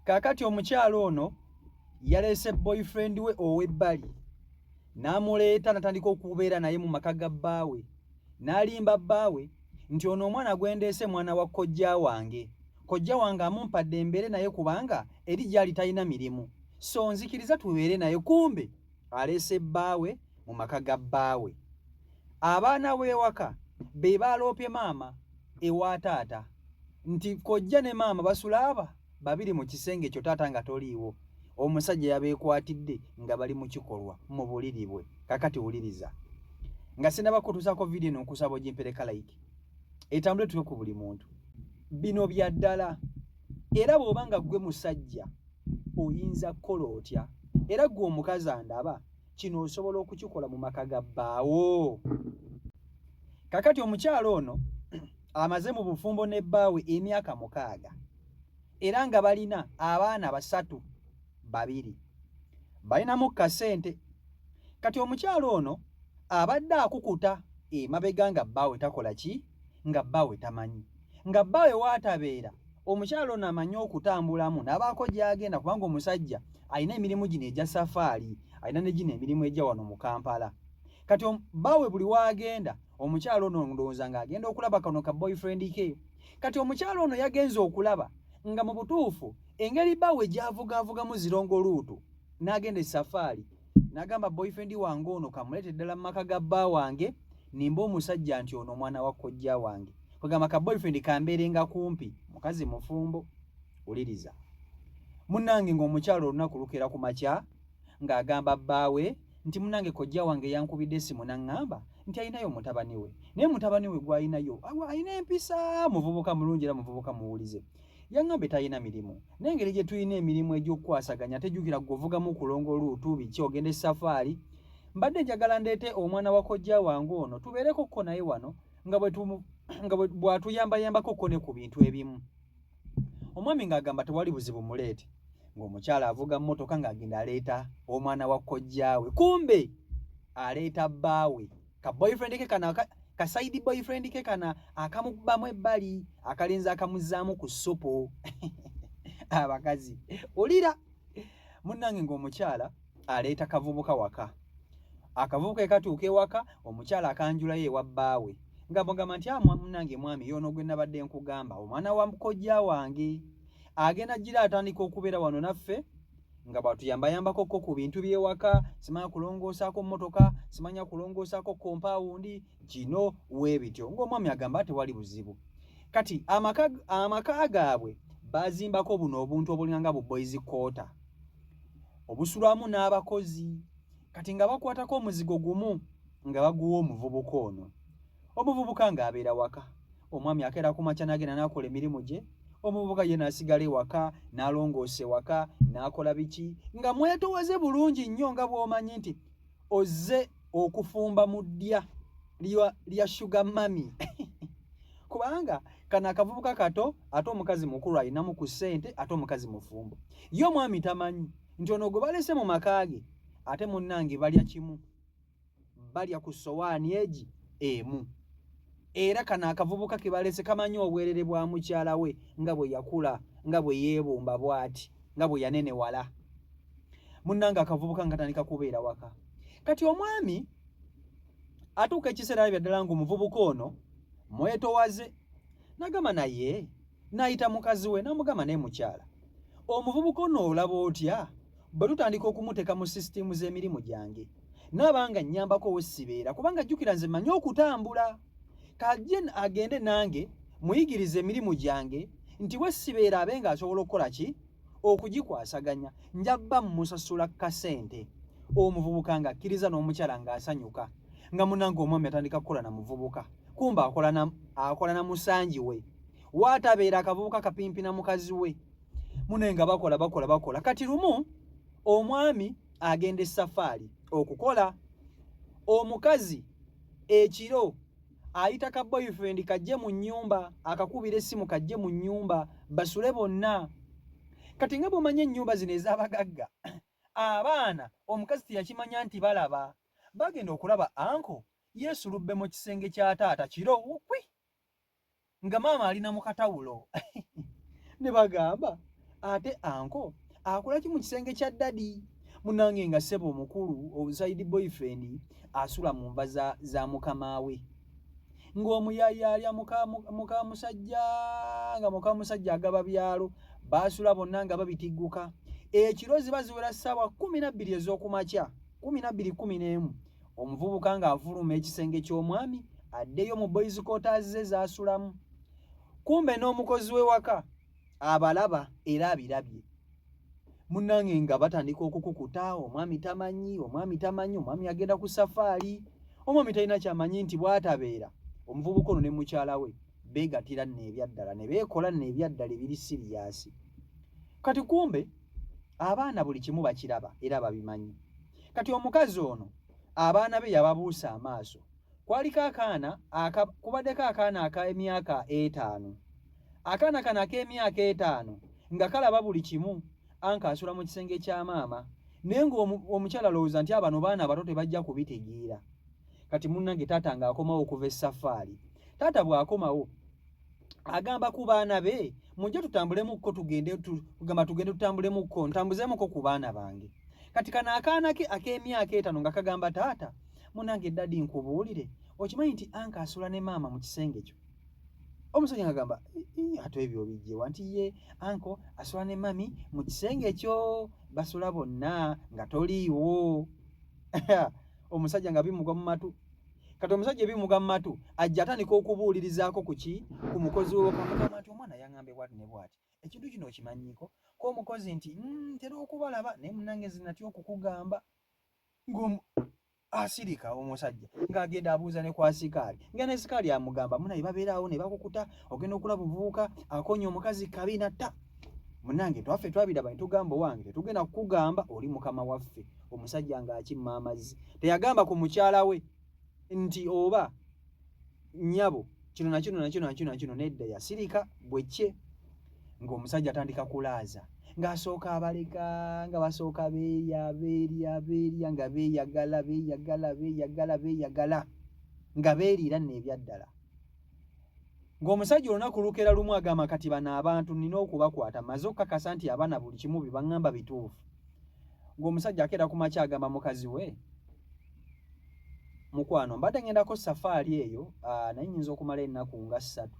Kakati omukyalo ono yalese boyfriend we ow'ebbali n'amuleeta natandika okubeera naye mu maka ga bbaawe n'alimba bbaawe nti ono omwana gwendeese mwana wa kojja wange amumpadde embeere naye kubanga eri gyali talina mirimu so nzikiriza tubeere naye kumbe aleese bbaawe mu maka ga bbaawe. Abaana b'ewaka be baaloopye maama ewa taata nti kojja ne maama basula babiri mu kisenge ekyo taata nga toliiwo. Omusajja yabeekwatidde nga bali mu kikolwa mu buliri bwe. Kakati wuliriza nga sinnabakutuusako vidiyo n'okusaba ogimpereka like etambule tuwe ku buli muntu. Bino bya ddala era bw'oba nga ggwe musajja oyinza kukola otya era ggwe omukazi andaba kino osobola okukikola mu maka ga bbaawo. Kakati omukyalo ono amaze mu bufumbo ne bbaawe emyaka 6 era nga balina abaana 3 babiri balinamu kasente. Kati omukyalo ono abadde akukuta emabega nga bbaawe takola ki nga bbaawe tamanyi nga bbaawe waatabeera omukyalo ono amanyi okutambulamu n'abaako gy'agenda kubanga omusajja alina emirimu gino egya safaari alina ne gino emirimu egya wano mu Kampala. Kati bbaawe buli waagenda omukyalo ono ndowooza ng'agenda okulaba kano ka boyfriend ke. Kati omukyalo ono yagenze okulaba nga mu butuufu engeri bbaawe gy'avugaavugamu zirongoluutu n'agenda esafaari n'agamba boyfriend wange ono kamuleete ddala mu maka ga bba wange nimba omusajja nti ono omwana wa kojja wange kwegamba ka boyfriend kambeerenga kumpi mukazi mufumbo. Uliriza munnange ng'omukyalo olunaku lukera ku makya ng'agamba bbaawe nti munnange kojja wange yankubidde essimu n'aŋŋamba nti alinayo mutabani we naye mutabani we gw'alinayo alina empisa muvubuka mulungi era muvubuka muwulize yaŋŋambe talina mirimu n'engeri gye tulina emirimu egy'okukwasaganya tejjukira gwovugamu kulonga oluutu biki ogenda esafaari mbadde njagala ndeete omwana wa kojja wange ono tubeereko kko naye wano nga bw'atuyambayambako kko ne ku bintu ebimu. Omwami ng'agamba tewali buzibu muleete ng'omukyala avuga mmotoka ng'agenda aleeta omwana wa kojja we kumbe aleeta bbaawe ka boyfriend ke kana ka side boyfriend ke kana akamukubamu ebbali akalenzi akamuzaamu ku ssupu abakazi olira munnange ng'omukyala aleeta kavubuka waka akavubuka ekatuuka ewaka omukyala akanjulayo ewa bbaawe ng'amugamba nti munnange mwami yono gwe nabadde nkugamba omwana wa kojja wange agenda gira atandika okubeera wano naffe nga bwatuyambayambako ko ku bintu by'ewaka simanya kulongoosaako mmotoka simanya kulongoosaako kompaawundi kino weebityo ng'omwami agamba tewali buzibu. Kati amaka gaabwe baazimbako buno obuntu obulinganga bu boys quarter obusulwamu n'abakozi kati nga bakwatako omuzigo gumu nga baguwa omuvubuka ono. Omuvubuka ng'abeera waka omwami akeera ku makya n'agenda n'akola emirimu gye omuvubuka ye n'asigala ewaka n'alongoose waka n'akola biki nga mwetowaze bulungi nnyo nga bw'omanyi nti ozze okufumba mu ddya lya sugar mami kubanga kana akavubuka kato ate omukazi mukulu alinamu ku ssente ate omukazi mufumbo ye omwami tamanyi nti ono gwe balese mu maka ge ate munnange balya kimu balya ku sowaani egi emu era kana akavubuka ke balese kamanyi obwerere bwa mukyala we nga bwe yakula nga bwe yeebumba bw'ati nga bwe yanenewala munnange akavubuka nga tandika kubeera waka. Kati omwami atuuka ekiseera bya ddala ng'omuvubuka ono mwetowaze n'agamba naye n'ayita mukazi we n'amugamba naye mukyala omuvubuka ono olaba otya bwe tutandika okumuteeka mu sisitimu z'emirimu gyange n'abanga nnyambako wessibeera kubanga jjukira nze mmanyi okutambula kajje agende nange muyigirize emirimu gyange nti wessibeera abe ng'asobola okukola ki okugikwasaganya njabba mmusasula kasente. Omuvubuka ng'akkiriza n'omukyala ng'asanyuka nga munnange omwami atandika kukola na muvubuka kumba akola na musanji we waatabeera akavubuka kapimpi na mukazi we mune nga bakola kati lumu omwami agenda esafaari okukola omukazi ekiro ayita ka boyfriend kajje mu nnyumba akakubira essimu kajje mu nnyumba basule bonna. Kati nga bw'omanya ennyumba zino ez'abagagga abaana omukazi teyakimanya nti balaba bagenda okulaba anko yeesulubbe mu kisenge kya taata kiro wukwi nga maama alina mu katawulo ne bagamba ate anko akola ki mu kisenge kya daddy munange nga ssebo omukulu side boyfriend asula mu nva za mukama we ng'omuyaya alya muka musajja nga muka musajja agaba byalo basula bonna nga babitigguka ekiro ziba ziwera ssaawa 12 ez'okumakya 12:11 omuvubuka ng'avuluma ekisenge ky'omwami addeyo mu boys quarters ze zaasulamu kumbe n'omukozi we waka abalaba era abirabye munnange nga batandika okukukuta omwami tamanyi omwami agenda ku safaari omwami talina kyamanyi nti bw'atabeera omuvubuka ono ne mukyala we beegatira n'ebyaddala ne beekola n'ebyaddala ebiri siriyasi kati kumbe abaana buli kimu bakiraba era babimanyi kati omukazi ono abaana be yababuusa amaaso kwaliko kubaddeko akaana ak'emyaka 5 akaana kano ak'emyaka 5 nga kalaba buli kimu anka asula mu kisenge kya maama naye ng'omukyala alowooza nti abano baana bato tebajja kubitegeera kati munnange taata ng'akomawo okuva essafaari taata bw'akomawo agamba ku baana be mujje tutambulemu tugende tutambulemu ntambuzeemuko ku baana bange kati kano akaana ke ak'emyaka 5 nga kagamba taata munnange daddi nkubuulire okimanyi nti anka asula ne maama mu kisenge kyo omusajja ngagamba ate ebyo bijjewa nti ye anko asula ne mami mu kisenge kyo basula bonna nga toliiwo omusajja nga bimugwa mu matu kati omusajja ebimuga mu matu ajja atandika okubuulirizaako ku mukozi we kamugamba nti omwana yaŋŋambe bwati ne bwati ekintu kino okimanyiiko k'omukozi nti ntera okubalaba naye munnange zinatya okukugamba asirika omusajja ng'agenda abuuza ne kwa sikaali nga ne sikaali amugamba munaye babeeraawo ne bakukuta ogenda okulaba obuvubuka akonya omukazi kabi natta munnange twaffe twabiraba ne tugamba owange tetugenda kukugamba oli mukama waffe omusajja ng'akimma amazzi teyagamba ku mukyala we nti oba nnyabo kino nakino nedda yasirika bwekye ng'omusajja atandika kulaaza ng'asooka abaleka nga basooka beerya nga beeyagala nga beeriira n'ebyaddala ng'omusajja olunaku lukera lumu agamba kati bano abantu nina okubakwata maze okukakasa nti abaana buli kimu bye baŋŋamba bituufu ng'omusajja akeera ku makya agamba mukazi we mukwano mbadde ngendako safaari eyo naye nyinza okumala ennaku nga 3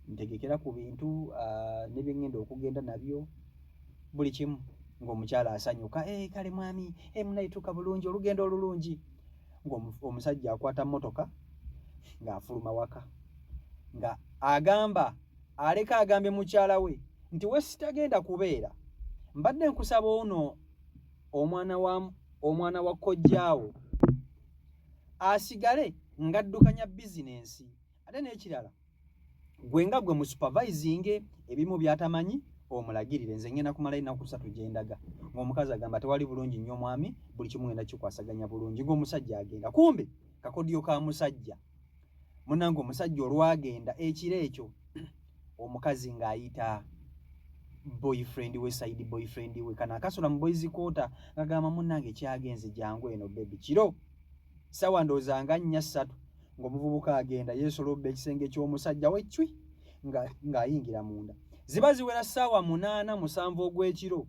ntegekera ku bintu ne bye ŋŋenda okugenda nabyo buli kimu ng'omukyala asanyuka kale mwami munayituuka bulungi olugendo olulungi ng'omusajja akwata mmotoka ng'afuluma waka nga aleka agambye mukyala we nti we sitagenda kubeera mbadde nkusaba ono omwana wa kojjaawo asigale ng'addukanya bizinensi ate n'ekirala gwe nga gwe mu supervising ebimu by'atamanyi omulagirire nze ngenda kumala ennaku 3 gyendaga ng'omukazi agamba tewali bulungi nnyo mwami buli kimu ngenda kikwasaganya bulungi ng'omusajja agenda kumbe kakodyo ka musajja munnange omusajja olwagenda ekiro ekyo omukazi ng'ayita boyfriend we side boyfriend we kana akasula mu boys quarter ngagamba munnange kyagenze jangu eno baby kiro sawa ndooza nga 4-3 ng'omuvubuka agenda yeesolobba ekisenge ky'omusajja we cwi ng'ayingira munda ziba ziwera ssaawa 8-7 ogw'ekiro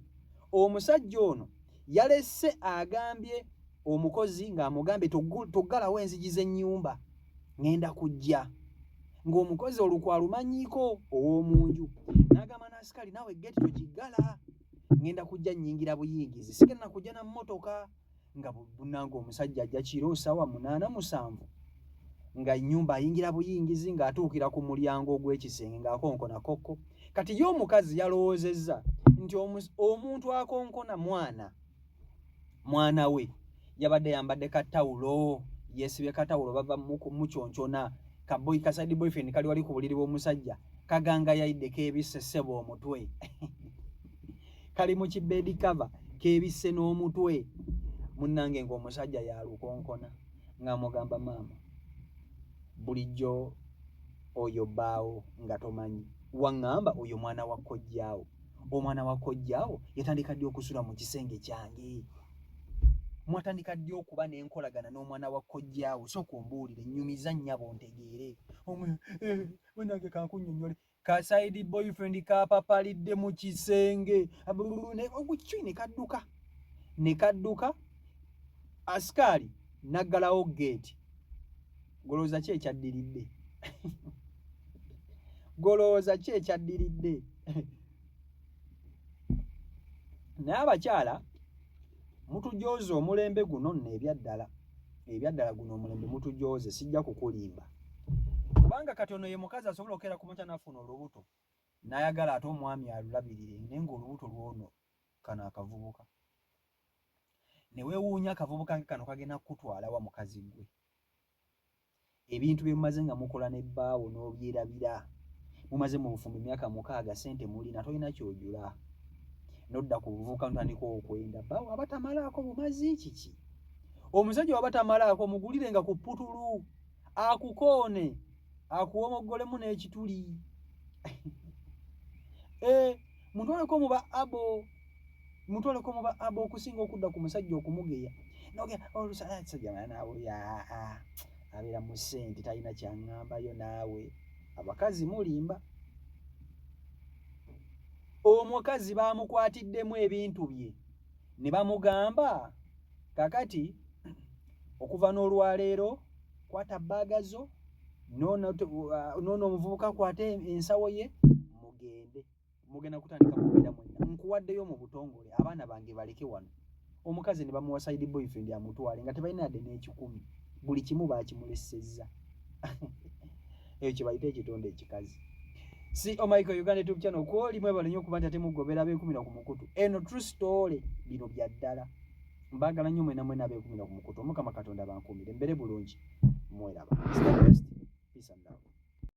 omusajja ono yalesse agambye omukozi ng'amugambye toggalawo enzigi z'ennyumba ngenda kujja ng'omukozi olukwalumanyiiko ow'omunju n'agamba n'asikali naawe geti togiggala ngenda kujja nnyingira buyingizi sigenda kujja na mmotoka nga bunnange omusajja ajja kiro ssaawa 8-7 nga nnyumba ayingira buyingizi ng'atuukira ku mulyango ogw'ekisenge ng'akonkona kokko kati ye omukazi yalowoozezza nti omuntu akonkona mwana we yabadde yambadde katawulo yeesibye katawulo bava mukyonkyona kaboyi kaside boyfriend kali wali ku buliri bw'omusajja kaganga yayiddeko ebisse ssebo omutwe kali mu kibedi cover kebisse n'omutwe munnange ng'omusajja yalukonkona ng'amugamba maama bulijjo oyo bbaawo nga tomanyi waŋŋamba oyo mwana wa kojjaawo omwana wa kojjaawo yatandika ddi okusula mu kisenge kyange mwatandika ddi okuba n'enkolagana n'omwana wa kojjaawo sooka ombuulire nnyumiza nnyabo ntegeere munnange kankunnyonnyole ka side boyfriend kapapalidde mu kisenge ne kadduka askari naggalawo gate. Golooza ki ekyaddiridde? Golooza ki ekyaddiridde? Naye abakyala mutujooze omulembe guno nno ebyaddala guno omulembe mutujooze, sijja kukulimba. Kubanga kati ono ye mukazi asobola okera ku makya n'afuna olubuto n'ayagala ate omwami alulabirire, naye ng'olubuto lwono kano akavubuka. Ne weewuunya akavubuka nga kano kagenda kukutwala wa mukazi gwe. Ebintu bye mumaze nga mukola n'ebbaawo n'obyerabira, mumaze mu bufumbo emyaka 6, ssente mulina, tolina kyojula. Nodda ku buvubuka ntandika okwenda bbaawo abatamalaako bumazi kiki. Omusajja wabatamalaako mugulirenga ku pputulu, akukoone, akuwomoggolemu n'ekituli. Mutwaleko mu ba abo okusinga okudda ku musajja okumugeya. Olusajja naawe abeera mu ssente talina kyaŋŋambayo naawe. Abakazi mulimba. Omukazi baamukwatiddemu ebintu bye ne bamugamba kakati okuva n'olwaleero kwata bbaaga zo noono omuvubuka kwate ensawo ye mugenda kutandika kubeera mwenna, nkuwaddeyo mu butongole abaana bange baleke wano. Omukazi ne bamuwa side boyfriend amutwale nga tebalina yadde n'ekikumi, buli kimu baakimulesezza. Eyo kye bayita ekitonde ekikazi. Si Michael Uganda YouTube channel kwoli mwebale nnyo okuba nti ate mugobera beekumira ku mukutu. Eno true story, bino bya ddala. Mbagala nnyo mwena beekumira ku mukutu. Omukama Katonda bankuumire mbere bulungi. Mweraba. Peace and love.